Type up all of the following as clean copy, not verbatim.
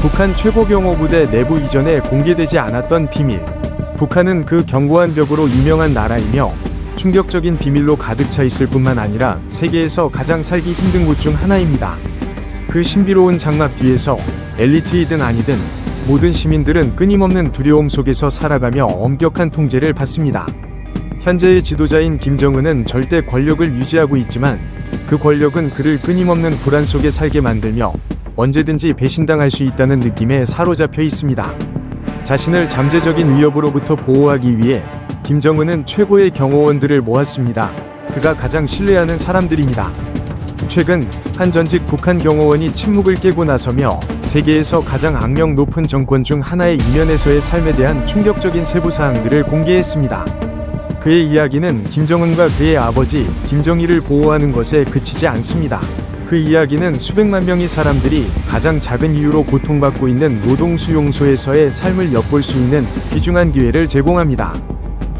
북한 최고 경호부대 내부 이전에 공개되지 않았던 비밀. 북한은 그 견고한 벽으로 유명한 나라이며 충격적인 비밀로 가득 차 있을 뿐만 아니라 세계에서 가장 살기 힘든 곳 중 하나입니다. 그 신비로운 장막 뒤에서 엘리트이든 아니든 모든 시민들은 끊임없는 두려움 속에서 살아가며 엄격한 통제를 받습니다. 현재의 지도자인 김정은은 절대 권력을 유지하고 있지만 그 권력은 그를 끊임없는 불안 속에 살게 만들며 언제든지 배신당할 수 있다는 느낌에 사로잡혀 있습니다. 자신을 잠재적인 위협으로부터 보호하기 위해 김정은은 최고의 경호원들을 모았습니다. 그가 가장 신뢰하는 사람들입니다. 최근 한 전직 북한 경호원이 침묵을 깨고 나서며 세계에서 가장 악명 높은 정권 중 하나의 이면에서의 삶에 대한 충격적인 세부사항들을 공개했습니다. 그의 이야기는 김정은과 그의 아버지 김정일을 보호하는 것에 그치지 않습니다. 그 이야기는 수백만 명의 사람들이 가장 작은 이유로 고통받고 있는 노동수용소에서의 삶을 엿볼 수 있는 귀중한 기회를 제공합니다.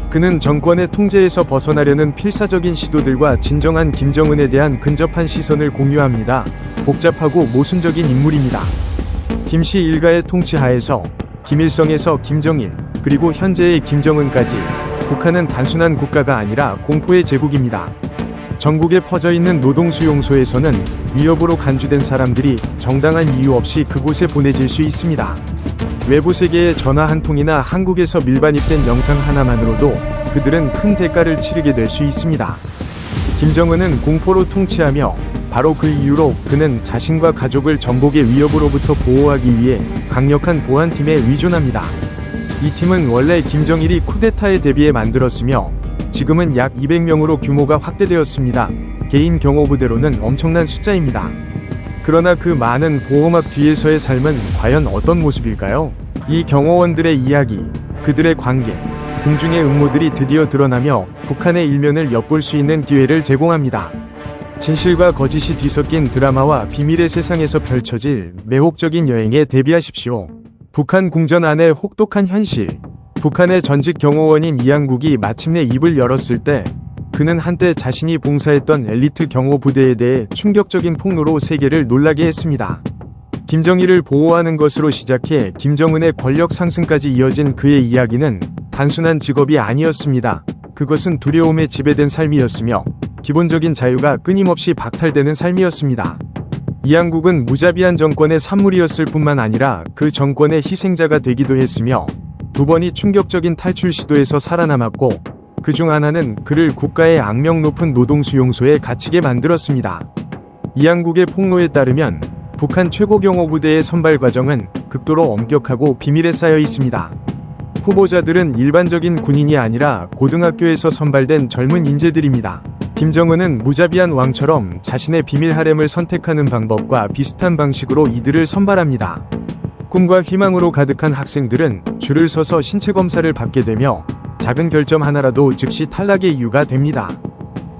그는 정권의 통제에서 벗어나려는 필사적인 시도들과 진정한 김정은에 대한 근접한 시선을 공유합니다. 복잡하고 모순적인 인물입니다. 김씨 일가의 통치 하에서 김일성에서 김정일, 그리고 현재의 김정은까지 북한은 단순한 국가가 아니라 공포의 제국입니다. 전국에 퍼져있는 노동수용소에서는 위협으로 간주된 사람들이 정당한 이유 없이 그곳에 보내질 수 있습니다. 외부 세계의 전화 한 통이나 한국에서 밀반입된 영상 하나만으로도 그들은 큰 대가를 치르게 될 수 있습니다. 김정은은 공포로 통치하며 바로 그 이유로 그는 자신과 가족을 전복의 위협으로부터 보호하기 위해 강력한 보안팀에 의존합니다. 이 팀은 원래 김정일이 쿠데타에 대비해 만들었으며 지금은 약 200명으로 규모가 확대되었습니다. 개인 경호부대로는 엄청난 숫자입니다. 그러나 그 많은 보호막 뒤에서의 삶은 과연 어떤 모습일까요? 이 경호원들의 이야기, 그들의 관계, 공중의 음모들이 드디어 드러나며 북한의 일면을 엿볼 수 있는 기회를 제공합니다. 진실과 거짓이 뒤섞인 드라마와 비밀의 세상에서 펼쳐질 매혹적인 여행에 대비하십시오. 북한 궁전 안의 혹독한 현실. 북한의 전직 경호원인 이항국이 마침내 입을 열었을 때 그는 한때 자신이 봉사했던 엘리트 경호 부대에 대해 충격적인 폭로로 세계를 놀라게 했습니다. 김정일을 보호하는 것으로 시작해 김정은의 권력 상승까지 이어진 그의 이야기는 단순한 직업이 아니었습니다. 그것은 두려움에 지배된 삶이었으며 기본적인 자유가 끊임없이 박탈되는 삶이었습니다. 이항국은 무자비한 정권의 산물이었을 뿐만 아니라 그 정권의 희생자가 되기도 했으며 두 번이 충격적인 탈출 시도에서 살아남았고 그 중 하나는 그를 국가의 악명 높은 노동수용소에 갇히게 만들었습니다. 이항국의 폭로에 따르면 북한 최고경호부대의 선발 과정은 극도로 엄격하고 비밀에 쌓여 있습니다. 후보자들은 일반적인 군인이 아니라 고등학교에서 선발된 젊은 인재들입니다. 김정은은 무자비한 왕처럼 자신의 비밀 하렘을 선택하는 방법과 비슷한 방식으로 이들을 선발합니다. 꿈과 희망으로 가득한 학생들은 줄을 서서 신체 검사를 받게 되며 작은 결점 하나라도 즉시 탈락의 이유가 됩니다.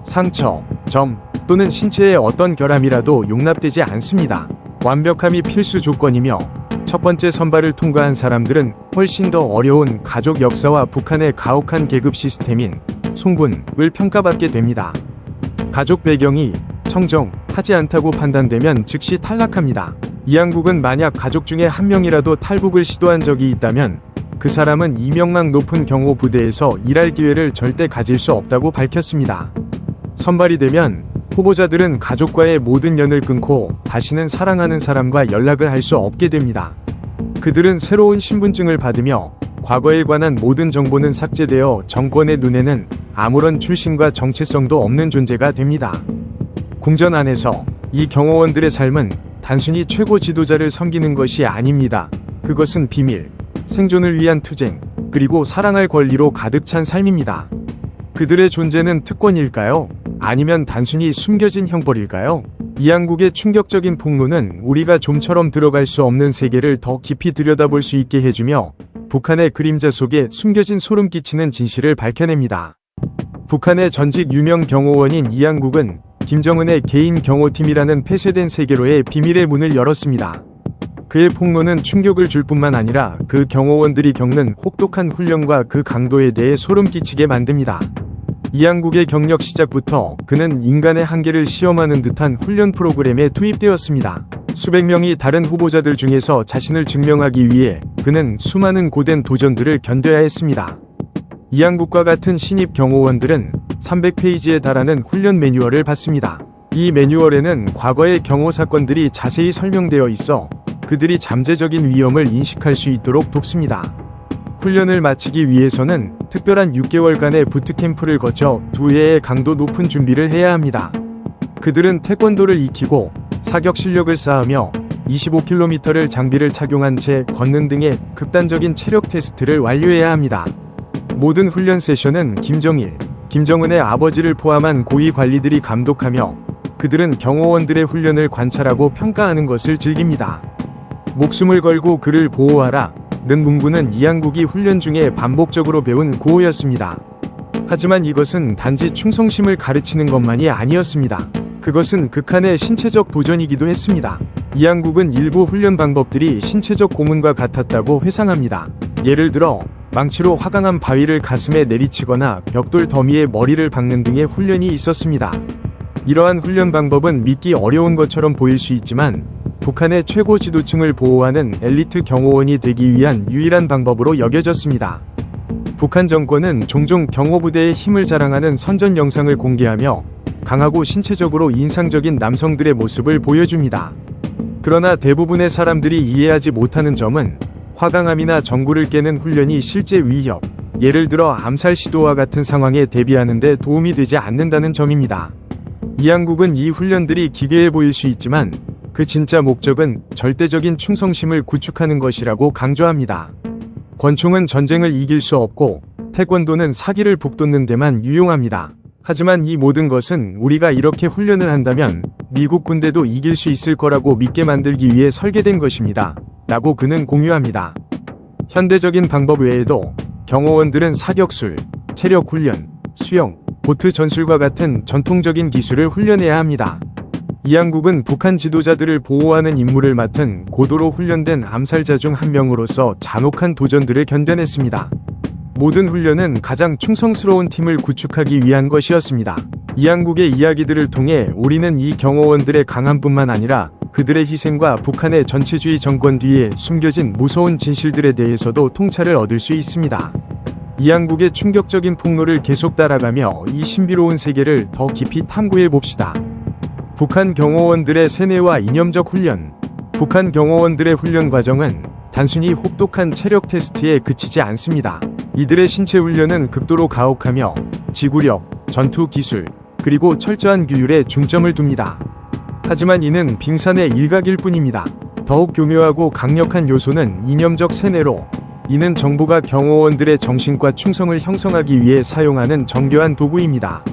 상처, 점 또는 신체의 어떤 결함이라도 용납되지 않습니다. 완벽함이 필수 조건이며 첫 번째 선발을 통과한 사람들은 훨씬 더 어려운 가족 역사와 북한의 가혹한 계급 시스템인 송군을 평가받게 됩니다. 가족 배경이 청정하지 않다고 판단되면 즉시 탈락합니다. 이항국은 만약 가족 중에 한 명이라도 탈북을 시도한 적이 있다면 그 사람은 이명망 높은 경호부대에서 일할 기회를 절대 가질 수 없다고 밝혔습니다. 선발이 되면 후보자들은 가족과의 모든 연을 끊고 다시는 사랑하는 사람과 연락을 할 수 없게 됩니다. 그들은 새로운 신분증을 받으며 과거에 관한 모든 정보는 삭제되어 정권의 눈에는 아무런 출신과 정체성도 없는 존재가 됩니다. 궁전 안에서 이 경호원들의 삶은 단순히 최고 지도자를 섬기는 것이 아닙니다. 그것은 비밀, 생존을 위한 투쟁, 그리고 사랑할 권리로 가득 찬 삶입니다. 그들의 존재는 특권일까요? 아니면 단순히 숨겨진 형벌일까요? 이항국의 충격적인 폭로는 우리가 좀처럼 들어갈 수 없는 세계를 더 깊이 들여다볼 수 있게 해주며 북한의 그림자 속에 숨겨진 소름 끼치는 진실을 밝혀냅니다. 북한의 전직 유명 경호원인 이항국은 김정은의 개인 경호팀이라는 폐쇄된 세계로의 비밀의 문을 열었습니다. 그의 폭로는 충격을 줄 뿐만 아니라 그 경호원들이 겪는 혹독한 훈련과 그 강도에 대해 소름 끼치게 만듭니다. 이항국의 경력 시작부터 그는 인간의 한계를 시험하는 듯한 훈련 프로그램에 투입되었습니다. 수백 명이 다른 후보자들 중에서 자신을 증명하기 위해 그는 수많은 고된 도전들을 견뎌야 했습니다. 이양국과 같은 신입 경호원들은 300페이지에 달하는 훈련 매뉴얼을 받습니다. 이 매뉴얼에는 과거의 경호 사건들이 자세히 설명되어 있어 그들이 잠재적인 위험을 인식할 수 있도록 돕습니다. 훈련을 마치기 위해서는 특별한 6개월간의 부트캠프를 거쳐 2회의 강도 높은 준비를 해야 합니다. 그들은 태권도를 익히고 사격 실력을 쌓으며 25km를 장비를 착용한 채 걷는 등의 극단적인 체력 테스트를 완료해야 합니다. 모든 훈련 세션은 김정일, 김정은의 아버지를 포함한 고위 관리들이 감독하며 그들은 경호원들의 훈련을 관찰하고 평가하는 것을 즐깁니다. 목숨을 걸고 그를 보호하라 는 문구는 이양국이 훈련 중에 반복적으로 배운 구호였습니다. 하지만 이것은 단지 충성심을 가르치는 것만이 아니었습니다. 그것은 극한의 신체적 도전이기도 했습니다. 이양국은 일부 훈련 방법들이 신체적 고문과 같았다고 회상합니다. 예를 들어 망치로 화강암 바위를 가슴에 내리치거나 벽돌 더미에 머리를 박는 등의 훈련이 있었습니다. 이러한 훈련 방법은 믿기 어려운 것처럼 보일 수 있지만 북한의 최고 지도층을 보호하는 엘리트 경호원이 되기 위한 유일한 방법으로 여겨졌습니다. 북한 정권은 종종 경호부대의 힘을 자랑하는 선전 영상을 공개하며 강하고 신체적으로 인상적인 남성들의 모습을 보여줍니다. 그러나 대부분의 사람들이 이해하지 못하는 점은 화강암이나 전구를 깨는 훈련이 실제 위협, 예를 들어 암살 시도와 같은 상황에 대비하는 데 도움이 되지 않는다는 점입니다. 이양국은 이 훈련들이 기괴해 보일 수 있지만 그 진짜 목적은 절대적인 충성심을 구축하는 것이라고 강조합니다. 권총은 전쟁을 이길 수 없고 태권도는 사기를 북돋는 데만 유용합니다. 하지만 이 모든 것은 우리가 이렇게 훈련을 한다면 미국 군대도 이길 수 있을 거라고 믿게 만들기 위해 설계된 것입니다. 라고 그는 공유합니다. 현대적인 방법 외에도 경호원들은 사격술, 체력 훈련, 수영, 보트 전술과 같은 전통적인 기술을 훈련해야 합니다. 이양국은 북한 지도자들을 보호하는 임무를 맡은 고도로 훈련된 암살자 중 한 명으로서 잔혹한 도전들을 견뎌냈습니다. 모든 훈련은 가장 충성스러운 팀을 구축하기 위한 것이었습니다. 이양국의 이야기들을 통해 우리는 이 경호원들의 강함뿐만 아니라 그들의 희생과 북한의 전체주의 정권 뒤에 숨겨진 무서운 진실들에 대해서도 통찰을 얻을 수 있습니다. 이양국의 충격적인 폭로를 계속 따라가며 이 신비로운 세계를 더 깊이 탐구해 봅시다. 북한 경호원들의 세뇌와 이념적 훈련. 북한 경호원들의 훈련 과정은 단순히 혹독한 체력 테스트에 그치지 않습니다. 이들의 신체 훈련은 극도로 가혹하며 지구력, 전투 기술, 그리고 철저한 규율에 중점을 둡니다. 하지만 이는 빙산의 일각일 뿐입니다. 더욱 교묘하고 강력한 요소는 이념적 세뇌로, 이는 정부가 경호원들의 정신과 충성을 형성하기 위해 사용하는 정교한 도구입니다.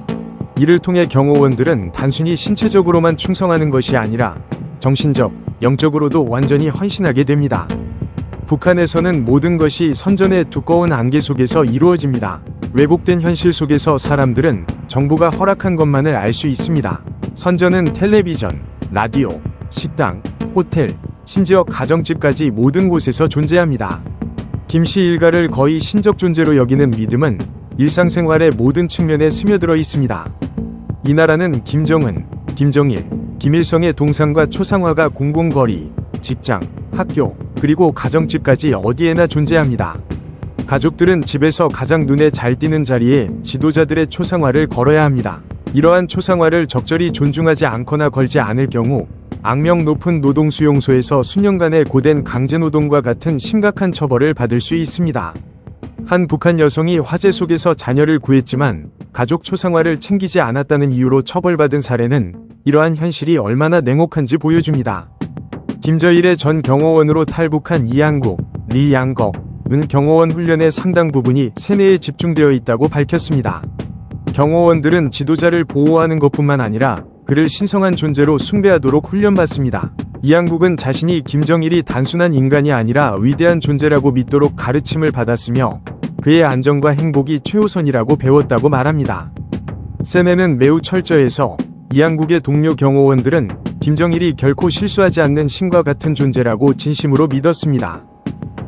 이를 통해 경호원들은 단순히 신체적으로만 충성하는 것이 아니라 정신적, 영적으로도 완전히 헌신하게 됩니다. 북한에서는 모든 것이 선전의 두꺼운 안개 속에서 이루어집니다. 왜곡된 현실 속에서 사람들은 정부가 허락한 것만을 알 수 있습니다. 선전은 텔레비전, 라디오, 식당, 호텔, 심지어 가정집까지 모든 곳에서 존재합니다. 김씨 일가를 거의 신적 존재로 여기는 믿음은 일상생활의 모든 측면에 스며들어 있습니다. 이 나라는 김정은, 김정일, 김일성의 동상과 초상화가 공공거리, 직장, 학교, 그리고 가정집까지 어디에나 존재합니다. 가족들은 집에서 가장 눈에 잘 띄는 자리에 지도자들의 초상화를 걸어야 합니다. 이러한 초상화를 적절히 존중하지 않거나 걸지 않을 경우 악명 높은 노동수용소에서 수년간의 고된 강제노동과 같은 심각한 처벌을 받을 수 있습니다. 한 북한 여성이 화재 속에서 자녀를 구했지만 가족 초상화를 챙기지 않았다는 이유로 처벌받은 사례는 이러한 현실이 얼마나 냉혹한지 보여줍니다. 김저일의 전 경호원으로 탈북한 이양국, 리양겁은 경호원 훈련의 상당 부분이 세뇌에 집중되어 있다고 밝혔습니다. 경호원들은 지도자를 보호하는 것뿐만 아니라 그를 신성한 존재로 숭배하도록 훈련받습니다. 이양국은 자신이 김정일이 단순한 인간이 아니라 위대한 존재라고 믿도록 가르침을 받았으며 그의 안전과 행복이 최우선이라고 배웠다고 말합니다. 세뇌는 매우 철저해서 이양국의 동료 경호원들은 김정일이 결코 실수하지 않는 신과 같은 존재라고 진심으로 믿었습니다.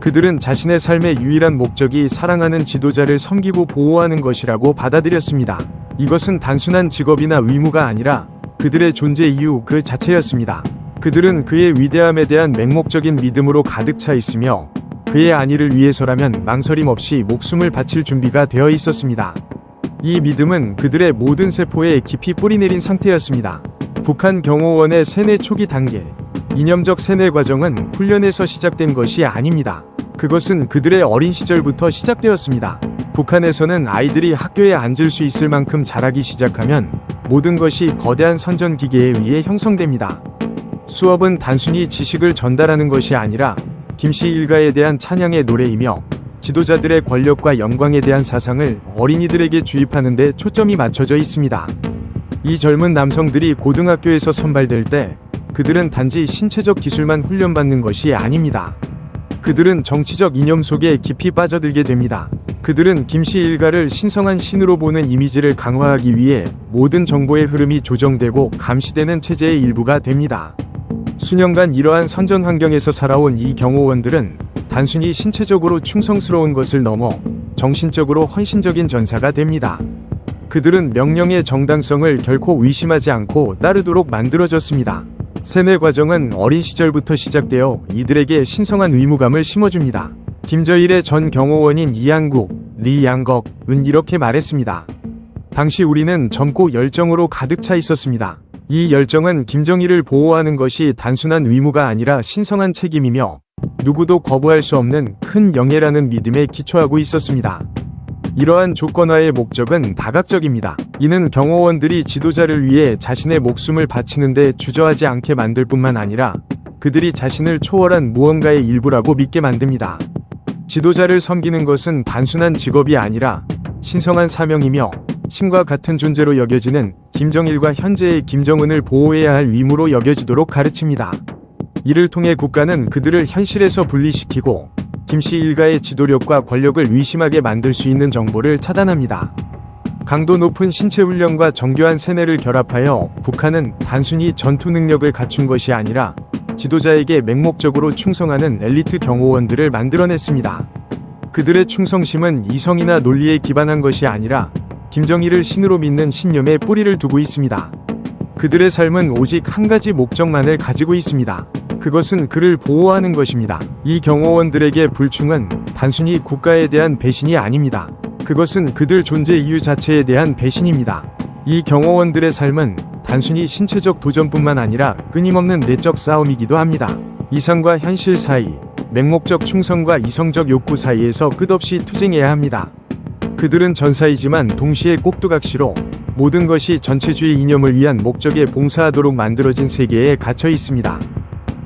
그들은 자신의 삶의 유일한 목적이 사랑하는 지도자를 섬기고 보호하는 것이라고 받아들였습니다. 이것은 단순한 직업이나 의무가 아니라 그들의 존재 이유 그 자체였습니다. 그들은 그의 위대함에 대한 맹목적인 믿음으로 가득 차 있으며 그의 안위를 위해서라면 망설임 없이 목숨을 바칠 준비가 되어 있었습니다. 이 믿음은 그들의 모든 세포에 깊이 뿌리내린 상태였습니다. 북한 경호원의 세뇌 초기 단계, 이념적 세뇌 과정은 훈련에서 시작된 것이 아닙니다. 그것은 그들의 어린 시절부터 시작되었습니다. 북한에서는 아이들이 학교에 앉을 수 있을 만큼 자라기 시작하면 모든 것이 거대한 선전기계에 의해 형성됩니다. 수업은 단순히 지식을 전달하는 것이 아니라 김씨 일가에 대한 찬양의 노래이며 지도자들의 권력과 영광에 대한 사상을 어린이들에게 주입하는 데 초점이 맞춰져 있습니다. 이 젊은 남성들이 고등학교에서 선발될 때 그들은 단지 신체적 기술만 훈련받는 것이 아닙니다. 그들은 정치적 이념 속에 깊이 빠져들게 됩니다. 그들은 김씨 일가를 신성한 신으로 보는 이미지를 강화하기 위해 모든 정보의 흐름이 조정되고 감시되는 체제의 일부가 됩니다. 수년간 이러한 선전 환경에서 살아온 이 경호원들은 단순히 신체적으로 충성스러운 것을 넘어 정신적으로 헌신적인 전사가 됩니다. 그들은 명령의 정당성을 결코 의심하지 않고 따르도록 만들어졌습니다. 세뇌 과정은 어린 시절부터 시작되어 이들에게 신성한 의무감을 심어줍니다. 김저일의 전 경호원인 이양국, 리양걱은 이렇게 말했습니다. 당시 우리는 젊고 열정으로 가득 차 있었습니다. 이 열정은 김정일을 보호하는 것이 단순한 의무가 아니라 신성한 책임이며 누구도 거부할 수 없는 큰 영예라는 믿음에 기초하고 있었습니다. 이러한 조건화의 목적은 다각적입니다. 이는 경호원들이 지도자를 위해 자신의 목숨을 바치는 데 주저하지 않게 만들 뿐만 아니라 그들이 자신을 초월한 무언가의 일부라고 믿게 만듭니다. 지도자를 섬기는 것은 단순한 직업이 아니라 신성한 사명이며 신과 같은 존재로 여겨지는 김정일과 현재의 김정은을 보호해야 할 의무로 여겨지도록 가르칩니다. 이를 통해 국가는 그들을 현실에서 분리시키고 김씨 일가의 지도력과 권력을 의심하게 만들 수 있는 정보를 차단합니다. 강도 높은 신체 훈련과 정교한 세뇌를 결합하여 북한은 단순히 전투 능력을 갖춘 것이 아니라 지도자에게 맹목적으로 충성하는 엘리트 경호원들을 만들어냈습니다. 그들의 충성심은 이성이나 논리에 기반한 것이 아니라 김정일을 신으로 믿는 신념에 뿌리를 두고 있습니다. 그들의 삶은 오직 한 가지 목적만을 가지고 있습니다. 그것은 그를 보호하는 것입니다. 이 경호원들에게 불충은 단순히 국가에 대한 배신이 아닙니다. 그것은 그들 존재 이유 자체에 대한 배신입니다. 이 경호원들의 삶은 단순히 신체적 도전뿐만 아니라 끊임없는 내적 싸움이기도 합니다. 이상과 현실 사이, 맹목적 충성과 이성적 욕구 사이에서 끝없이 투쟁해야 합니다. 그들은 전사이지만 동시에 꼭두각시로 모든 것이 전체주의 이념을 위한 목적에 봉사하도록 만들어진 세계에 갇혀 있습니다.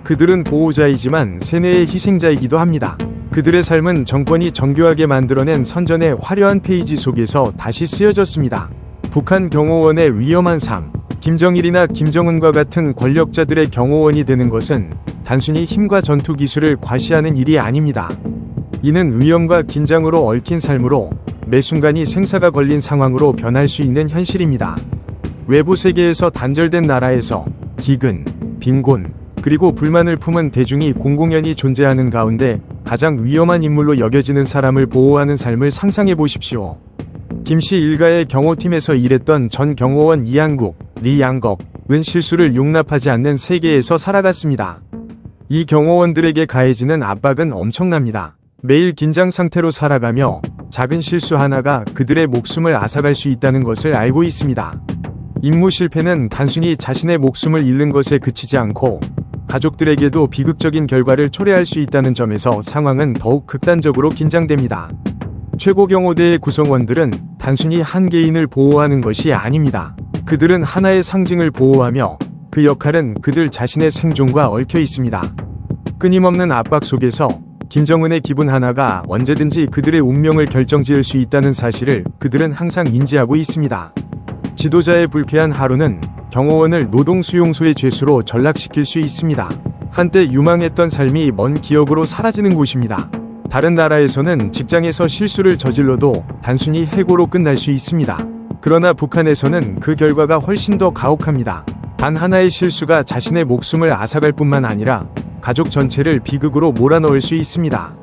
그들은 보호자이지만 세뇌의 희생자이기도 합니다. 그들의 삶은 정권이 정교하게 만들어낸 선전의 화려한 페이지 속에서 다시 쓰여졌습니다. 북한 경호원의 위험한 삶. 김정일이나 김정은과 같은 권력자들의 경호원이 되는 것은 단순히 힘과 전투 기술을 과시하는 일이 아닙니다. 이는 위험과 긴장으로 얽힌 삶으로 매 순간이 생사가 걸린 상황으로 변할 수 있는 현실입니다. 외부 세계에서 단절된 나라에서 기근, 빈곤, 그리고 불만을 품은 대중이 공공연히 존재하는 가운데 가장 위험한 인물로 여겨지는 사람을 보호하는 삶을 상상해 보십시오. 김씨 일가의 경호팀에서 일했던 전 경호원 이양국, 리양걱은 실수를 용납하지 않는 세계에서 살아갔습니다. 이 경호원들에게 가해지는 압박은 엄청납니다. 매일 긴장 상태로 살아가며 작은 실수 하나가 그들의 목숨을 앗아갈 수 있다는 것을 알고 있습니다. 임무 실패는 단순히 자신의 목숨을 잃는 것에 그치지 않고 가족들에게도 비극적인 결과를 초래할 수 있다는 점에서 상황은 더욱 극단적으로 긴장됩니다. 최고경호대의 구성원들은 단순히 한 개인을 보호하는 것이 아닙니다. 그들은 하나의 상징을 보호하며 그 역할은 그들 자신의 생존과 얽혀 있습니다. 끊임없는 압박 속에서 김정은의 기분 하나가 언제든지 그들의 운명을 결정지을 수 있다는 사실을 그들은 항상 인지하고 있습니다. 지도자의 불쾌한 하루는 경호원을 노동수용소의 죄수로 전락시킬 수 있습니다. 한때 유망했던 삶이 먼 기억으로 사라지는 곳입니다. 다른 나라에서는 직장에서 실수를 저질러도 단순히 해고로 끝날 수 있습니다. 그러나 북한에서는 그 결과가 훨씬 더 가혹합니다. 단 하나의 실수가 자신의 목숨을 앗아갈 뿐만 아니라 가족 전체를 비극으로 몰아넣을 수 있습니다.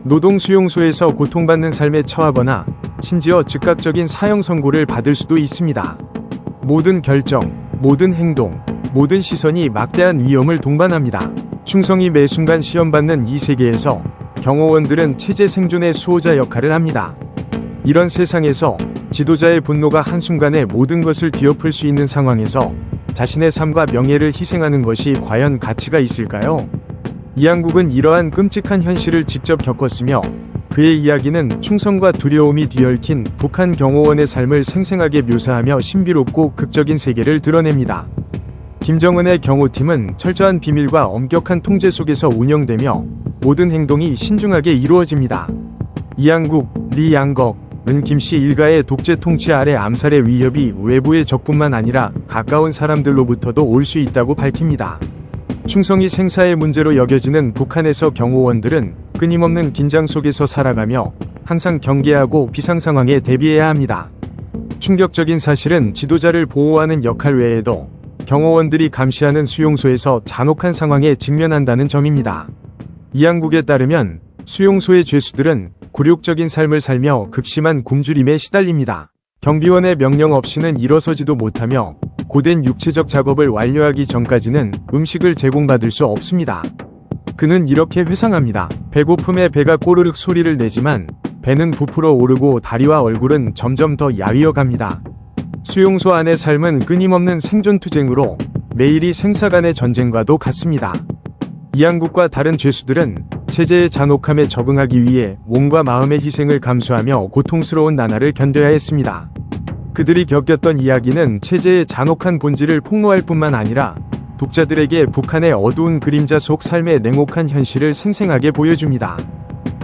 노동수용소에서 고통받는 삶에 처하거나 심지어 즉각적인 사형 선고를 받을 수도 있습니다. 모든 결정, 모든 행동, 모든 시선이 막대한 위험을 동반합니다. 충성이 매 순간 시험받는 이 세계에서 경호원들은 체제 생존의 수호자 역할을 합니다. 이런 세상에서 지도자의 분노가 한순간에 모든 것을 뒤엎을 수 있는 상황에서 자신의 삶과 명예를 희생하는 것이 과연 가치가 있을까요? 이항국은 이러한 끔찍한 현실을 직접 겪었으며 그의 이야기는 충성과 두려움이 뒤얽힌 북한 경호원의 삶을 생생하게 묘사하며 신비롭고 극적인 세계를 드러냅니다. 김정은의 경호팀은 철저한 비밀과 엄격한 통제 속에서 운영되며 모든 행동이 신중하게 이루어집니다. 이항국, 리양걱은 김씨 일가의 독재 통치 아래 암살의 위협이 외부의 적뿐만 아니라 가까운 사람들로부터도 올 수 있다고 밝힙니다. 충성이 생사의 문제로 여겨지는 북한에서 경호원들은 끊임없는 긴장 속에서 살아가며 항상 경계하고 비상 상황에 대비해야 합니다. 충격적인 사실은 지도자를 보호하는 역할 외에도 경호원들이 감시하는 수용소에서 잔혹한 상황에 직면한다는 점입니다. 이항국에 따르면 수용소의 죄수들은 굴욕적인 삶을 살며 극심한 굶주림에 시달립니다. 경비원의 명령 없이는 일어서지도 못하며 고된 육체적 작업을 완료하기 전까지는 음식을 제공받을 수 없습니다. 그는 이렇게 회상합니다. 배고픔에 배가 꼬르륵 소리를 내지만 배는 부풀어 오르고 다리와 얼굴은 점점 더 야위어 갑니다. 수용소 안의 삶은 끊임없는 생존투쟁으로 매일이 생사 간의 전쟁과도 같습니다. 이항국과 다른 죄수들은 체제의 잔혹함에 적응하기 위해 몸과 마음의 희생을 감수하며 고통스러운 나날을 견뎌야 했습니다. 그들이 겪었던 이야기는 체제의 잔혹한 본질을 폭로할 뿐만 아니라 독자들에게 북한의 어두운 그림자 속 삶의 냉혹한 현실을 생생하게 보여줍니다.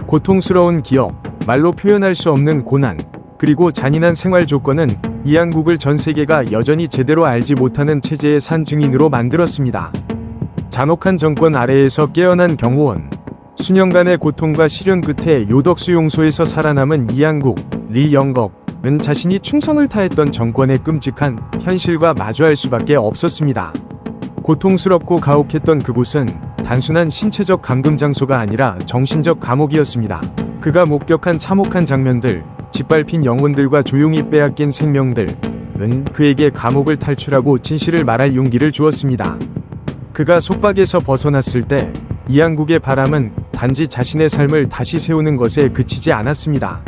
고통스러운 기억, 말로 표현할 수 없는 고난, 그리고 잔인한 생활 조건은 이항국을 전 세계가 여전히 제대로 알지 못하는 체제의 산 증인으로 만들었습니다. 잔혹한 정권 아래에서 깨어난 경호원, 수년간의 고통과 시련 끝에 요덕 수용소에서 살아남은 이항국, 리영걱은 자신이 충성을 다했던 정권의 끔찍한 현실과 마주할 수밖에 없었습니다. 고통스럽고 가혹했던 그곳은 단순한 신체적 감금 장소가 아니라 정신적 감옥이었습니다. 그가 목격한 참혹한 장면들, 짓밟힌 영혼들과 조용히 빼앗긴 생명들은 그에게 감옥을 탈출하고 진실을 말할 용기를 주었습니다. 그가 속박에서 벗어났을 때 이항국의 바람은 단지 자신의 삶을 다시 세우는 것에 그치지 않았습니다.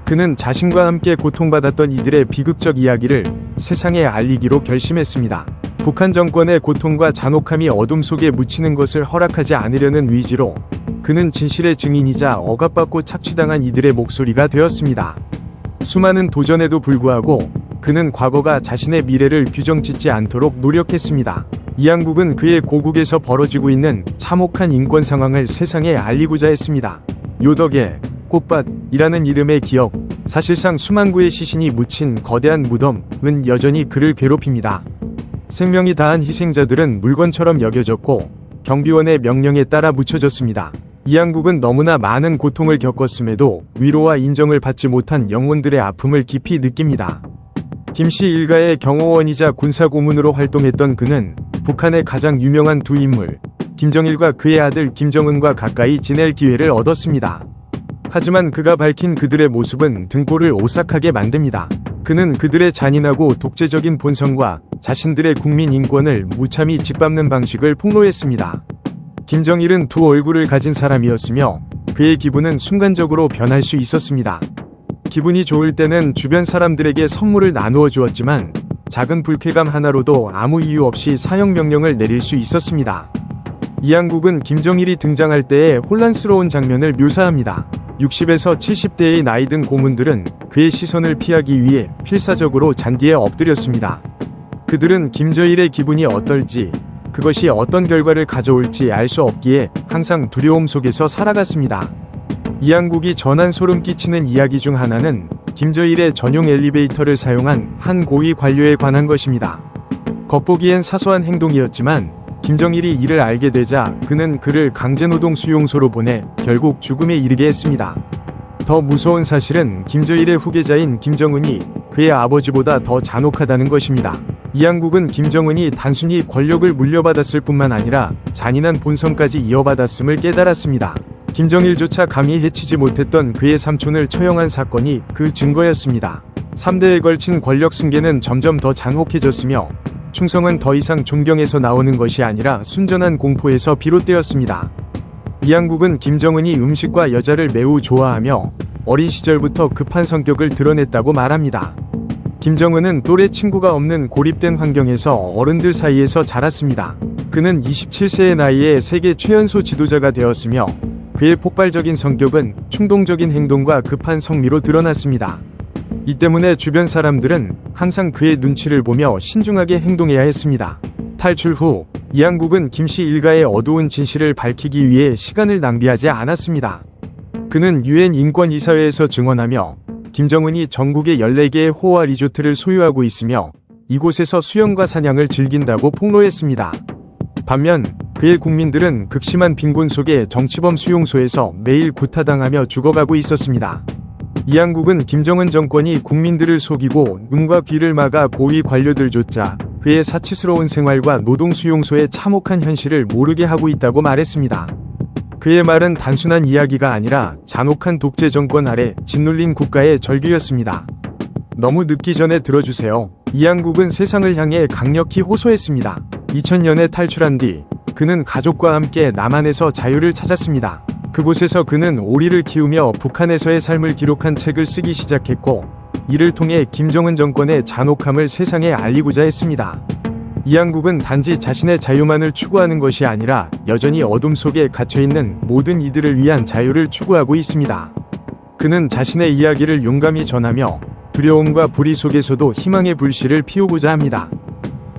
그는 자신과 함께 고통받았던 이들의 비극적 이야기를 세상에 알리기로 결심했습니다. 북한 정권의 고통과 잔혹함이 어둠 속에 묻히는 것을 허락하지 않으려는 의지로 그는 진실의 증인이자 억압받고 착취당한 이들의 목소리가 되었습니다. 수많은 도전에도 불구하고 그는 과거가 자신의 미래를 규정짓지 않도록 노력했습니다. 이항국은 그의 고국에서 벌어지고 있는 참혹한 인권 상황을 세상에 알리고자 했습니다. 요덕의 꽃밭이라는 이름의 기억, 사실상 수만 구의 시신이 묻힌 거대한 무덤은 여전히 그를 괴롭힙니다. 생명이 다한 희생자들은 물건처럼 여겨졌고 경비원의 명령에 따라 묻혀졌습니다. 이항국은 너무나 많은 고통을 겪었음에도 위로와 인정을 받지 못한 영혼들의 아픔을 깊이 느낍니다. 김씨 일가의 경호원이자 군사고문으로 활동했던 그는 북한의 가장 유명한 두 인물, 김정일과 그의 아들 김정은과 가까이 지낼 기회를 얻었습니다. 하지만 그가 밝힌 그들의 모습은 등골을 오싹하게 만듭니다. 그는 그들의 잔인하고 독재적인 본성과 자신들의 국민 인권을 무참히 짓밟는 방식을 폭로했습니다. 김정일은 두 얼굴을 가진 사람이었으며 그의 기분은 순간적으로 변할 수 있었습니다. 기분이 좋을 때는 주변 사람들에게 선물을 나누어 주었지만 작은 불쾌감 하나로도 아무 이유 없이 사형 명령을 내릴 수 있었습니다. 이항국은 김정일이 등장할 때의 혼란스러운 장면을 묘사합니다. 60에서 70대의 나이 든 고문들은 그의 시선을 피하기 위해 필사적으로 잔디에 엎드렸습니다. 그들은 김정일의 기분이 어떨지, 그것이 어떤 결과를 가져올지 알 수 없기에 항상 두려움 속에서 살아갔습니다. 이항국이 전한 소름 끼치는 이야기 중 하나는 김정일의 전용 엘리베이터를 사용한 한 고위 관료에 관한 것입니다. 겉보기엔 사소한 행동이었지만 김정일이 이를 알게 되자 그는 그를 강제노동 수용소로 보내 결국 죽음에 이르게 했습니다. 더 무서운 사실은 김정일의 후계자인 김정은이 그의 아버지보다 더 잔혹하다는 것입니다. 이항국은 김정은이 단순히 권력을 물려받았을 뿐만 아니라 잔인한 본성까지 이어받았음을 깨달았습니다. 김정일조차 감히 해치지 못했던 그의 삼촌을 처형한 사건이 그 증거였습니다. 3대에 걸친 권력 승계는 점점 더 잔혹해졌으며 충성은 더 이상 존경에서 나오는 것이 아니라 순전한 공포에서 비롯되었습니다. 이항국은 김정은이 음식과 여자를 매우 좋아하며 어린 시절부터 급한 성격을 드러냈다고 말합니다. 김정은은 또래 친구가 없는 고립된 환경에서 어른들 사이에서 자랐습니다. 그는 27세의 나이에 세계 최연소 지도자가 되었으며 그의 폭발적인 성격은 충동적인 행동과 급한 성미로 드러났습니다. 이 때문에 주변 사람들은 항상 그의 눈치를 보며 신중하게 행동해야 했습니다. 탈출 후 이항국은 김씨 일가의 어두운 진실을 밝히기 위해 시간을 낭비하지 않았습니다. 그는 UN 인권이사회에서 증언하며 김정은이 전국에 14개의 호화 리조트를 소유하고 있으며 이곳에서 수영과 사냥을 즐긴다고 폭로했습니다. 반면 그의 국민들은 극심한 빈곤 속에 정치범 수용소에서 매일 구타당하며 죽어가고 있었습니다. 이항국은 김정은 정권이 국민들을 속이고 눈과 귀를 막아 고위 관료들조차 그의 사치스러운 생활과 노동수용소의 참혹한 현실을 모르게 하고 있다고 말했습니다. 그의 말은 단순한 이야기가 아니라 잔혹한 독재 정권 아래 짓눌린 국가의 절규였습니다. 너무 늦기 전에 들어주세요. 이항국은 세상을 향해 강력히 호소했습니다. 2000년에 탈출한 뒤 그는 가족과 함께 남한에서 자유를 찾았습니다. 그곳에서 그는 오리를 키우며 북한에서의 삶을 기록한 책을 쓰기 시작했고 이를 통해 김정은 정권의 잔혹함을 세상에 알리고자 했습니다. 이항국은 단지 자신의 자유만을 추구하는 것이 아니라 여전히 어둠 속에 갇혀있는 모든 이들을 위한 자유를 추구하고 있습니다. 그는 자신의 이야기를 용감히 전하며 두려움과 불의 속에서도 희망의 불씨를 피우고자 합니다.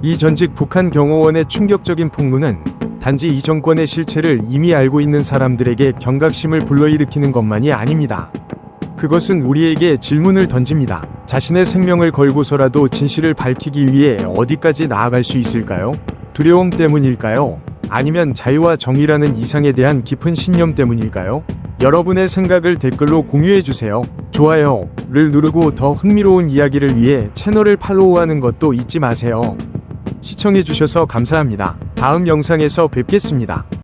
이 전직 북한 경호원의 충격적인 폭로는 단지 이 정권의 실체를 이미 알고 있는 사람들에게 경각심을 불러일으키는 것만이 아닙니다. 그것은 우리에게 질문을 던집니다. 자신의 생명을 걸고서라도 진실을 밝히기 위해 어디까지 나아갈 수 있을까요? 두려움 때문일까요? 아니면 자유와 정의라는 이상에 대한 깊은 신념 때문일까요? 여러분의 생각을 댓글로 공유해주세요. 좋아요를 누르고 더 흥미로운 이야기를 위해 채널을 팔로우하는 것도 잊지 마세요. 시청해주셔서 감사합니다. 다음 영상에서 뵙겠습니다.